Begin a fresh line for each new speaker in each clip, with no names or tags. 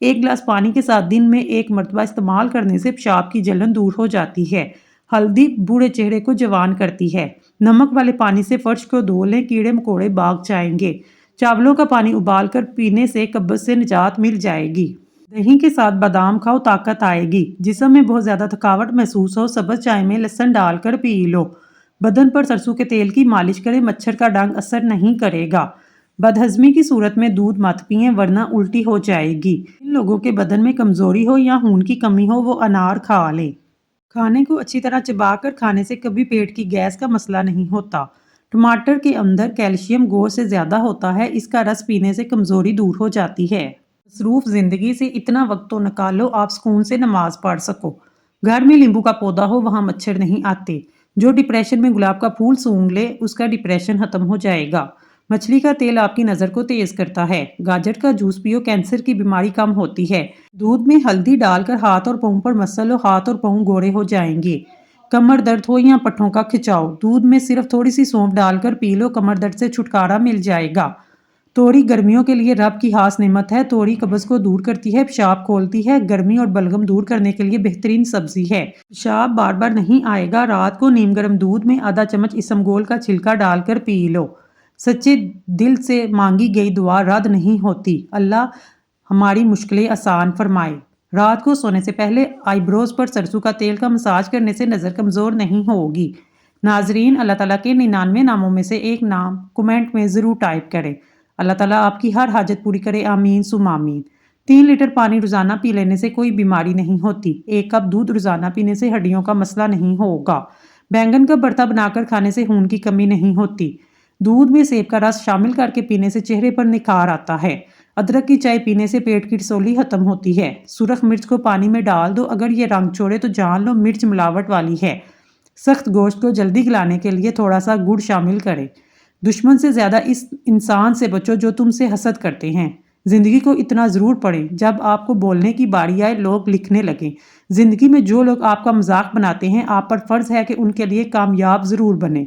ایک گلاس پانی کے ساتھ دن میں 1 مرتبہ استعمال کرنے سے پیشاب کی جلن دور ہو جاتی ہے۔ ہلدی بوڑھے چہرے کو جوان کرتی ہے۔ نمک والے پانی سے فرش کو دھو لیں، کیڑے مکوڑے بھاگ جائیں گے۔ چاولوں کا پانی ابال کر پینے سے قبض سے نجات مل جائے گی۔ دہی کے ساتھ بادام کھاؤ، طاقت آئے گی۔ جسم میں بہت زیادہ تھکاوٹ محسوس ہو، سبز چائے میں لہسن ڈال کر پی لو۔ بدن پر سرسوں کے تیل کی مالش کریں، مچھر کا ڈنگ اثر نہیں کرے گا۔ بدہضمی کی صورت میں دودھ مت پئیں ورنہ الٹی ہو جائے گی۔ جن لوگوں کے بدن میں کمزوری ہو یا خون کی کمی ہو وہ انار کھا لیں۔ کھانے کو اچھی طرح چبا کر کھانے سے کبھی پیٹ کی گیس کا مسئلہ نہیں ہوتا۔ ٹماٹر کے اندر کیلشیم گوشت سے زیادہ ہوتا ہے، اس کا رس پینے سے کمزوری دور ہو جاتی ہے۔ مصروف زندگی سے اتنا وقت تو نکالو آپ سکون سے نماز پڑھ سکو۔ گھر میں لیمبو کا پودا ہو، وہاں مچھر نہیں آتے۔ جو ڈپریشن میں گلاب کا پھول سونگھ لے اس کا ڈپریشن ختم ہو جائے گا۔ مچھلی کا تیل آپ کی نظر کو تیز کرتا ہے۔ گاجر کا جوس پیو، کینسر کی بیماری کم ہوتی ہے۔ دودھ میں ہلدی ڈال کر ہاتھ اور پاؤں پر مسل لو، ہاتھ اور پاؤں گورے ہو جائیں گے۔ کمر درد ہو یا پٹھوں کا کھچاؤ، دودھ میں صرف تھوڑی سی سونف ڈال کر پی لو، کمر درد سے چھٹکارا مل جائے گا۔ توری گرمیوں کے لیے رب کی خاص نعمت ہے۔ توری قبض کو دور کرتی ہے، پیشاب کھولتی ہے، گرمی اور بلغم دور کرنے کے لیے بہترین سبزی ہے۔ پیشاب بار بار نہیں آئے گا، رات کو نیم گرم دودھ میں آدھا چمچ اسمگول کا چھلکا ڈال کر پی لو۔ سچے دل سے مانگی گئی دعا رد نہیں ہوتی۔ اللہ ہماری مشکلیں آسان فرمائے۔ رات کو سونے سے پہلے آئی بروز پر سرسوں کا تیل کا مساج کرنے سے نظر کمزور نہیں ہوگی۔ ناظرین، اللہ تعالیٰ کے 99 ناموں میں سے ایک نام کمنٹ میں ضرور ٹائپ کریں۔ اللہ تعالیٰ آپ کی ہر حاجت پوری کرے، آمین ثم آمین۔ 3 لیٹر پانی روزانہ پی لینے سے کوئی بیماری نہیں ہوتی۔ 1 کپ دودھ روزانہ پینے سے ہڈیوں کا مسئلہ نہیں ہوگا۔ بینگن کا بھرتا بنا کر کھانے سے خون کی کمی نہیں ہوتی۔ دودھ میں سیب کا رس شامل کر کے پینے سے چہرے پر نکھار آتا ہے۔ ادرک کی چائے پینے سے پیٹ کی رسولی ختم ہوتی ہے۔ سرخ مرچ کو پانی میں ڈال دو، اگر یہ رنگ چھوڑے تو جان لو مرچ ملاوٹ والی ہے۔ سخت گوشت کو جلدی گلانے کے لیے تھوڑا سا گڑ شامل کریں۔ دشمن سے زیادہ اس انسان سے بچو جو تم سے حسد کرتے ہیں۔ زندگی کو اتنا ضرور پڑھیں، جب آپ کو بولنے کی باری آئے لوگ لکھنے لگیں۔ زندگی میں جو لوگ آپ کا مذاق بناتے ہیں آپ پر فرض ہے کہ ان کے لیے کامیاب ضرور بنیں۔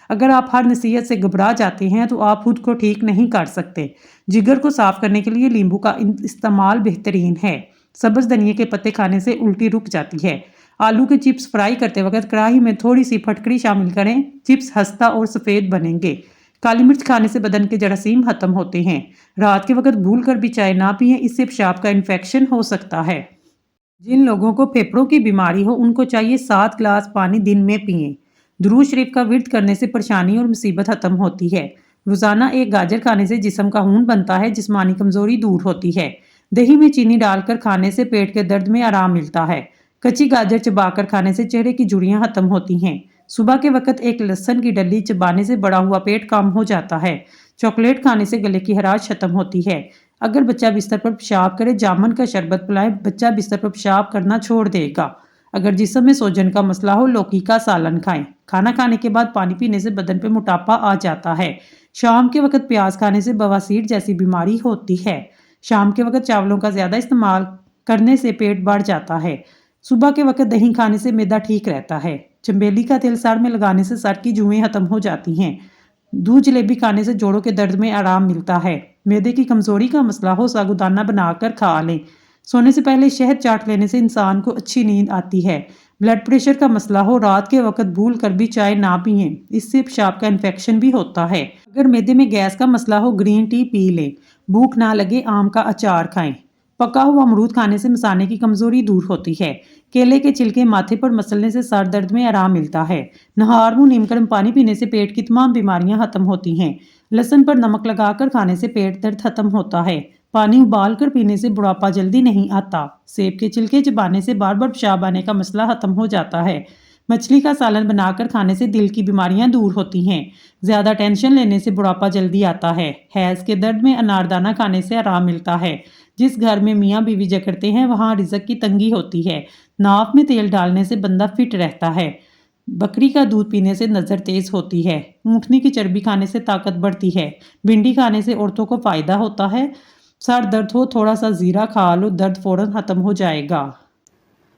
اگر آپ ہر نصیحت سے گھبرا جاتے ہیں تو آپ خود کو ٹھیک نہیں کر سکتے۔ جگر کو صاف کرنے کے لیے لیمبو کا استعمال بہترین ہے۔ سبز دھنیے کے پتے کھانے سے الٹی رک جاتی ہے۔ آلو کے چپس فرائی کرتے وقت کڑاہی میں تھوڑی سی پھٹکری شامل کریں، چپس خستہ اور سفید بنیں گے۔ کالی مرچ کھانے سے بدن کے جراثیم ختم ہوتے ہیں۔ رات کے وقت بھول کر بھی چائے نہ پئیں، اس سے پیشاب کا انفیکشن ہو سکتا ہے۔ جن لوگوں کو پھیپھڑوں کی بیماری ہو ان کو چاہیے 7 گلاس پانی دن میں پئیں۔ درود شریف کا ورد کرنے سے پریشانی اور مصیبت ختم ہوتی ہے۔ روزانہ 1 گاجر کھانے سے جسم کا خون بنتا ہے، جسمانی کمزوری دور ہوتی ہے۔ دہی میں چینی ڈال کر کھانے سے پیٹ کے درد میں آرام ملتا ہے۔ کچی گاجر چبا کر کھانے سے چہرے کی جھریاں ختم ہوتی ہیں۔ صبح کے وقت 1 لہسن کی ڈلی چبانے سے بڑا ہوا پیٹ کام ہو جاتا ہے۔ چاکلیٹ کھانے سے گلے کی خراش ختم ہوتی ہے۔ اگر بچہ بستر پر پیشاب کرے جامن کا شربت پلائیں، بچہ بستر پر پیشاب کرنا چھوڑ دے گا۔ اگر جسم میں سوجن کا مسئلہ ہو لوکی کا سالن کھائیں۔ کھانا کھانے کے بعد پانی پینے سے بدن پہ موٹاپا آ جاتا ہے۔ شام کے وقت پیاز کھانے سے بواسیر جیسی بیماری ہوتی ہے۔ شام کے وقت چاولوں کا زیادہ استعمال کرنے سے پیٹ بڑھ جاتا ہے۔ صبح کے وقت دہی کھانے سے معدہ ٹھیک رہتا ہے۔ چنبیلی کا تیل سر میں لگانے سے سر کی جوئیں ختم ہو جاتی ہیں۔ دودھ جلیبی کھانے سے جوڑوں کے درد میں آرام ملتا ہے۔ معدے کی کمزوری کا مسئلہ ہو ساگودانہ بنا کر کھا لیں۔ سونے سے پہلے شہد چاٹ لینے سے انسان کو اچھی نیند آتی ہے۔ بلڈ پریشر کا مسئلہ ہو رات کے وقت بھول کر بھی چائے نہ پئیں، اس سے پیشاب کا انفیکشن بھی ہوتا ہے۔ اگر معدے میں گیس کا مسئلہ ہو گرین ٹی پی لیں۔ بھوک نہ لگے آم کا اچار کھائیں۔ پکا ہوا امرود کھانے سے مثانے کی کمزوری دور ہوتی ہے۔ کیلے کے چھلکے ماتھے پر مسلنے سے سر درد میں آرام ملتا ہے۔ نہار منہ نیم گرم پانی پینے سے پیٹ کی تمام بیماریاں ختم ہوتی ہیں۔ لہسن پر نمک لگا کر کھانے سے پیٹ درد ختم ہوتا ہے۔ پانی ابال کر پینے سے بڑھاپا جلدی نہیں آتا۔ سیب کے چھلکے چبانے سے بار بار پیشاب آنے کا مسئلہ ختم ہو جاتا ہے۔ مچھلی کا سالن بنا کر کھانے سے دل کی بیماریاں دور ہوتی ہیں۔ زیادہ ٹینشن لینے سے بڑھاپا جلدی آتا ہے۔ حیض کے درد میں اناردانہ کھانے سے آرام ملتا ہے۔ جس گھر میں میاں بیوی جھگڑتے ہیں وہاں رزق کی تنگی ہوتی ہے۔ ناف میں تیل ڈالنے سے بندہ فٹ رہتا ہے۔ بکری کا دودھ پینے سے نظر تیز ہوتی ہے۔ اونٹنی کی چربی کھانے سے طاقت بڑھتی ہے۔ بھنڈی کھانے سے عورتوں کو فائدہ ہوتا ہے۔ سر درد ہو تھوڑا سا زیرہ کھا لو، درد فوراً ختم ہو جائے گا۔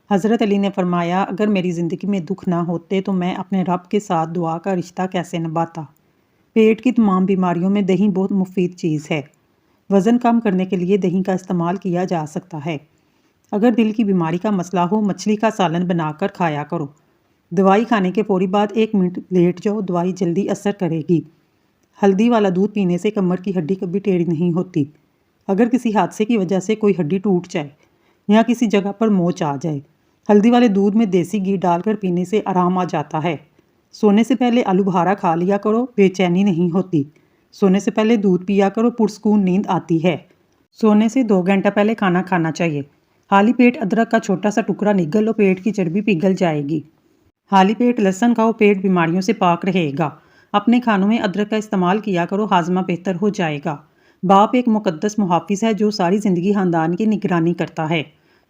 حضرت علی نے فرمایا اگر میری زندگی میں دکھ نہ ہوتے تو میں اپنے رب کے ساتھ دعا کا رشتہ کیسے نبھاتا۔ پیٹ کی تمام بیماریوں میں دہی بہت مفید چیز ہے۔ وزن کم کرنے کے لیے دہی کا استعمال کیا جا سکتا ہے۔ اگر دل کی بیماری کا مسئلہ ہو، مچھلی کا سالن بنا کر کھایا کرو۔ دوائی کھانے کے فوری بعد 1 منٹ لیٹ جاؤ، دوائی جلدی اثر کرے گی۔ ہلدی والا دودھ پینے سے کمر کی ہڈی کبھی ٹیڑھی نہیں ہوتی۔ اگر کسی حادثے کی وجہ سے کوئی ہڈی ٹوٹ جائے یا کسی جگہ پر موچ آ جائے، ہلدی والے دودھ میں دیسی گھی ڈال کر پینے سے آرام آ جاتا ہے۔ سونے سے پہلے آلو بخارا کھا لیا کرو، بے چینی نہیں ہوتی۔ سونے سے پہلے دودھ پیا کرو، پرسکون نیند آتی ہے۔ سونے سے 2 گھنٹہ پہلے کھانا کھانا چاہیے۔ خالی پیٹ ادرک کا چھوٹا سا ٹکڑا نگل لو، پیٹ کی چربی پگھل جائے گی۔ خالی پیٹ لہسن کھاؤ، پیٹ بیماریوں سے پاک رہے گا۔ اپنے کھانوں میں ادرک کا استعمال کیا کرو، ہاضمہ بہتر ہو جائے گا۔ باپ ایک مقدس محافظ ہے جو ساری زندگی خاندان کی نگرانی کرتا ہے۔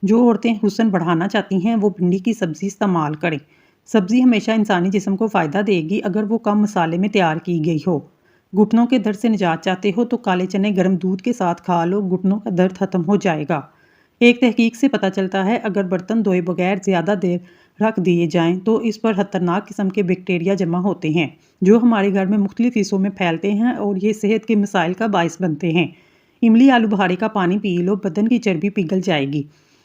جو عورتیں حسن بڑھانا چاہتی ہیں وہ بھنڈی کی سبزی استعمال کریں۔ سبزی ہمیشہ انسانی جسم کو فائدہ دے گی اگر وہ کم مسالے میں تیار کی گئی ہو۔ گھٹنوں کے درد سے نجات چاہتے ہو تو کالے چنے گرم دودھ کے ساتھ کھا لو، گھٹنوں کا درد ختم ہو جائے گا۔ ایک تحقیق سے پتہ چلتا ہے اگر برتن دھوئے بغیر زیادہ دیر رکھ دیے جائیں تو اس پر خطرناک قسم کے بیکٹیریا جمع ہوتے ہیں جو ہمارے گھر میں مختلف حصوں میں پھیلتے ہیں اور یہ صحت کے مسائل کا باعث بنتے ہیں۔ املی آلو بخارے کا پانی پی لو، بدن کی چربی پگھل جائے گی،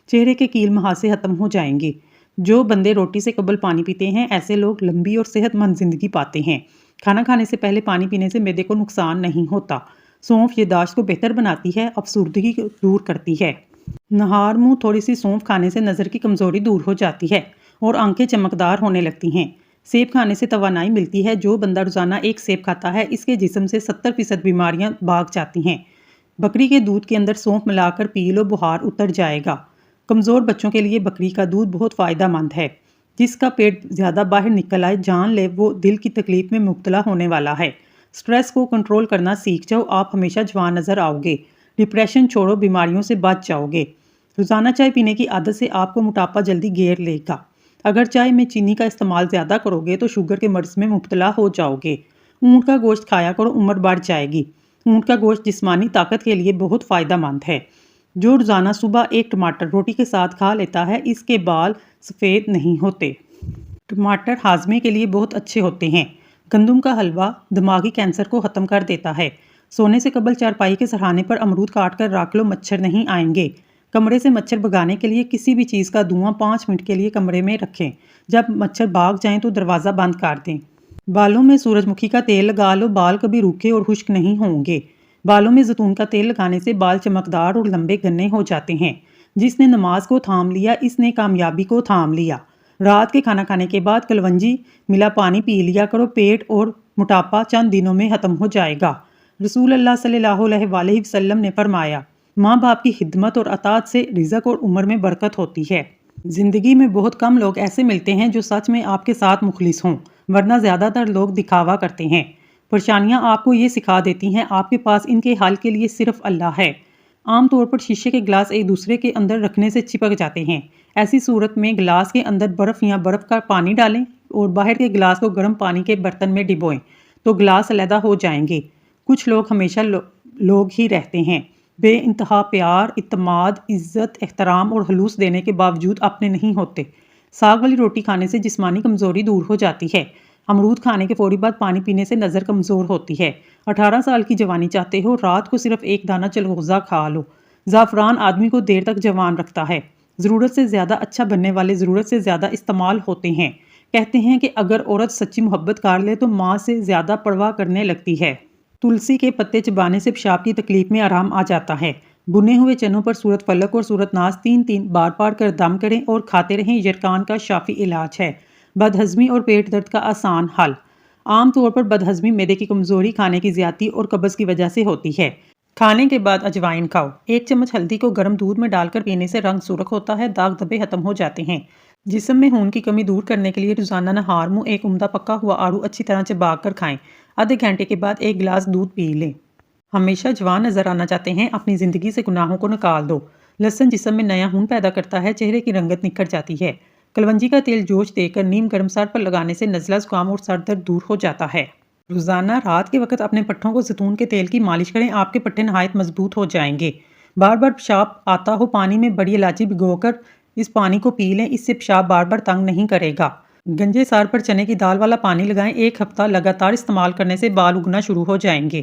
چہرے کے کیل محاسے ختم ہو جائیں گے۔ جو بندے روٹی سے قبل پانی پیتے ہیں ایسے لوگ لمبی اور صحت مند زندگی پاتے ہیں۔ کھانا کھانے سے پہلے پانی پینے سے معدے کو نقصان نہیں ہوتا۔ سونف یادداشت کو بہتر بناتی ہے، افسردگی کو دور کرتی ہے۔ نہار منہ تھوڑی سی سونف کھانے سے نظر کی کمزوری دور ہو جاتی ہے اور آنکھیں چمکدار ہونے لگتی ہیں۔ سیب کھانے سے توانائی ملتی ہے۔ جو بندہ روزانہ 1 سیب کھاتا ہے اس کے جسم سے 70% بیماریاں بھاگ جاتی ہیں۔ بکری کے دودھ کے اندر سونف ملا کر پی لو، بخار اتر جائے گا۔ کمزور بچوں کے لیے بکری کا دودھ بہت فائدہ مند ہے۔ جس کا پیٹ زیادہ باہر نکل آئے جان لے وہ دل کی تکلیف میں مبتلا ہونے والا ہے۔ سٹریس کو کنٹرول کرنا سیکھ جاؤ، آپ ہمیشہ جوان نظر آؤ گے۔ ڈپریشن چھوڑو، بیماریوں سے بچ جاؤ گے۔ روزانہ چائے پینے کی عادت سے آپ کو موٹاپا جلدی گھیر لے گا۔ اگر چائے میں چینی کا استعمال زیادہ کرو گے تو شوگر کے مرض میں مبتلا ہو جاؤ گے۔ اونٹ کا گوشت کھایا کرو، عمر بڑھ جائے گی۔ اونٹ کا گوشت جسمانی طاقت کے لیے بہت فائدہ مند ہے۔ جو روزانہ صبح 1 ٹماٹر روٹی کے ساتھ کھا لیتا ہے اس کے بال سفید نہیں ہوتے۔ ٹماٹر ہاضمے کے لیے بہت اچھے ہوتے ہیں۔ گندم کا حلوہ دماغی کینسر کو ختم کر دیتا ہے۔ سونے سے قبل چارپائی کے سرہانے پر امرود کاٹ کر رکھ لو، مچھر نہیں آئیں گے۔ کمرے سے مچھر بھگانے کے لیے کسی بھی چیز کا دھواں 5 منٹ کے لیے کمرے میں رکھیں۔ جب مچھر بھاگ جائیں تو دروازہ بند کر دیں۔ بالوں میں سورج مکھی کا تیل لگا لو، بال کبھی روکھے اور خشک نہیں ہوں گے۔ بالوں میں زیتون کا تیل لگانے سے بال چمکدار اور لمبے گھنے ہو جاتے ہیں۔ جس نے نماز کو تھام لیا اس نے کامیابی کو تھام لیا۔ رات کے کھانا کھانے کے بعد کلونجی ملا پانی پی لیا کرو، پیٹ اور موٹاپا چند دنوں میں ختم ہو جائے گا۔ رسول اللہ صلی اللہ علیہ وآلہ وسلم نے فرمایا، ماں باپ کی خدمت اور اطاعت سے رزق اور عمر میں برکت ہوتی ہے۔ زندگی میں بہت کم لوگ ایسے ملتے ہیں جو سچ میں آپ کے ساتھ مخلص ہوں، ورنہ زیادہ تر لوگ دکھاوا کرتے ہیں۔ پریشانیاں آپ کو یہ سکھا دیتی ہیں آپ کے پاس ان کے حل کے لیے صرف اللہ ہے۔ عام طور پر شیشے کے گلاس ایک دوسرے کے اندر رکھنے سے چپک جاتے ہیں۔ ایسی صورت میں گلاس کے اندر برف یا برف کا پانی ڈالیں اور باہر کے گلاس کو گرم پانی کے برتن میں ڈبوئیں تو گلاس علیحدہ ہو جائیں گے۔ کچھ لوگ ہمیشہ لوگ ہی رہتے ہیں، بے انتہا پیار، اعتماد، عزت، احترام اور خلوص دینے کے باوجود اپنے نہیں ہوتے۔ ساگ والی روٹی کھانے سے جسمانی کمزوری دور ہو جاتی ہے۔ امرود کھانے کے فوری بعد پانی پینے سے نظر کمزور ہوتی ہے۔ 18 سال کی جوانی چاہتے ہو، رات کو صرف 1 دانہ چلغوزہ کھا لو۔ زعفران آدمی کو دیر تک جوان رکھتا ہے۔ ضرورت سے زیادہ اچھا بننے والے ضرورت سے زیادہ استعمال ہوتے ہیں۔ کہتے ہیں کہ اگر عورت سچی محبت کر لے تو ماں سے زیادہ پرواہ کرنے لگتی ہے۔ تلسی کے پتے چبانے سے پیشاب کی تکلیف میں آرام آ جاتا ہے۔ بنے ہوئے چنوں پر سورت فلق اور سورت ناس 3 بار پڑھ کر دم کریں اور کھاتے رہیں، یرکان کا شافی علاج ہے۔ بدہضمی اور پیٹ درد کا آسان حل۔ عام طور پر بدہضمی معدے کی کمزوری، کھانے کی زیادتی اور قبض کی وجہ سے ہوتی ہے۔ کھانے کے بعد اجوائن کھاؤ۔ 1 چمچ ہلدی کو گرم دودھ میں ڈال کر پینے سے رنگ سرخ ہوتا ہے، داغ دھبے ختم ہو جاتے ہیں۔ جسم میں خون کی کمی دور کرنے کے لیے روزانہ نہار منہ ایک عمدہ پکا ہوا آڑو اچھی طرح چبا کر کھائیں۔ آدھے گھنٹے کے بعد 1 گلاس دودھ پی لیں۔ ہمیشہ جوان نظر آنا چاہتے ہیں، اپنی زندگی سے گناہوں کو نکال دو۔ لہسن جسم میں نیا خون پیدا کرتا ہے، چہرے کی رنگت نکھر جاتی ہے۔ کلونجی کا تیل جوش دے کر نیم گرم سر پر لگانے سے نزلہ زکام اور سر درد دور ہو جاتا ہے۔ روزانہ رات کے وقت اپنے پٹھوں کو زیتون کے تیل کی مالش کریں، آپ کے پٹھے نہایت مضبوط ہو جائیں گے۔ بار بار پیشاب آتا ہو، پانی میں بڑی الائچی بھگو کر اس پانی کو پی لیں، اس سے پیشاب بار بار تنگ نہیں کرے گا۔ گنجے سر پر چنے کی دال والا پانی لگائیں، 1 ہفتہ لگاتار استعمال کرنے سے بال اگنا شروع ہو جائیں گے۔